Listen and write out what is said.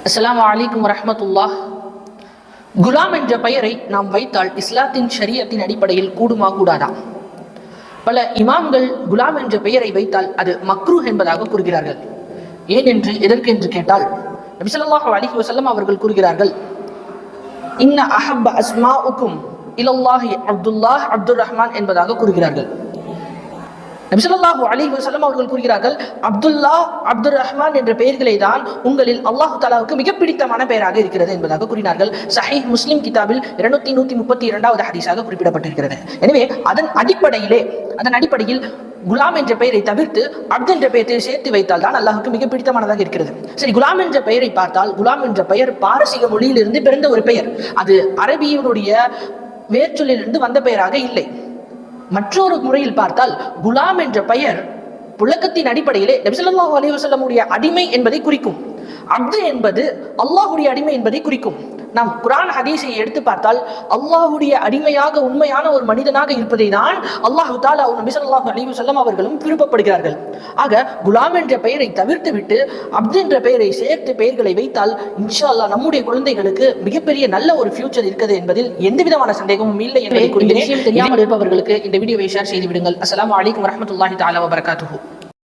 அஸ்ஸலாமு அலைக்கும் வரஹ்மத்துல்லாஹ். குலாம் என்ற பெயரை நாம் வைத்தால் இஸ்லாத்தின் ஷரியத்தின் அடிப்படையில் கூடுமா கூடாதா? பல இமாம்கள் குலாம் என்ற பெயரை வைத்தால் அது மக்ரூஹ் என்பதாக கூறுகிறார்கள். ஏனென்று எதற்கு என்று கேட்டால், நபி ஸல்லல்லாஹு அலைஹி வஸல்லம் அவர்கள் கூறுகிறார்கள், இன்ன அஹப்ப அஸ்மாஉக்கும் இலல்லாஹி அப்துல்லாஹ் அப்துர் ரஹ்மான் என்பதாக கூறுகிறார்கள். நபி ஸல்லல்லாஹு அலைஹி வஸல்லம் அவர்கள் கூறுகிறார்கள், அப்துல்லா அப்துர் ரஹ்மான் என்ற பெயர்களை தான் உங்களில் அல்லாஹ் தஆலாவுக்கு மிக பிடித்தமான பெயராக இருக்கிறது என்பதாக கூறினார்கள். சஹீஹ் முஸ்லிம் கிதாபில் 2132வது ஹதீஸாக குறிப்பிடப்பட்டிருக்கிறது. எனவே அதன் அடிப்படையில் குலாம் என்ற பெயரை தவிர்த்து அப்து என்ற பெயரை சேர்த்து வைத்தால் தான் அல்லாஹுக்கு மிக பிடித்தமானதாக இருக்கிறது. சரி, குலாம் என்ற பெயரை பார்த்தால், குலாம் என்ற பெயர் பாரசீக மொழியிலிருந்து பிறந்த ஒரு பெயர். அது அரபியினுடைய வேர்ச்சொல்லிலிருந்து வந்த பெயராக இல்லை. மற்றொரு முறையில் பார்த்தால், குலாம் என்ற பெயர் புழக்கத்தின் அடிப்படையிலே நபி ஸல்லல்லாஹு அலைஹி வஸல்லம் உடைய அடிமை என்பதை குறிக்கும். அப்து என்பது அல்லாஹ்வுடைய அடிமை என்பதை குறிக்கும். நாம் குர்ஆன் ஹதீஸை எடுத்து பார்த்தால், அல்லாஹ்வுடைய அடிமையாக உண்மையான ஒரு மனிதனாக இருப்பதை தான் அல்லாஹ் தஆலா நபி ஸல்லல்லாஹு அலைஹி வஸல்லம் அவர்களும் விருப்பப்படுகிறார்கள். ஆக குலாம் என்ற பெயரை தவிர்த்து விட்டு அப்து என்ற பெயரை சேர்த்து பெயர்களை வைத்தால் இன்ஷா அல்லாஹ் நம்முடைய குழந்தைகளுக்கு மிகப்பெரிய நல்ல ஒரு ஃபியூச்சர் இருக்குது என்பதில் எந்த விதமான சந்தேகமும் இல்லை என்பதை குறித்து தெரியாமல் இருப்பவர்களுக்கு இந்த வீடியோவை ஷேர் செய்து விடுங்கள். அஸ்ஸலாமு அலைக்கும் வரஹ்மத்துல்லாஹி தஆலா வபரகாத்துஹு.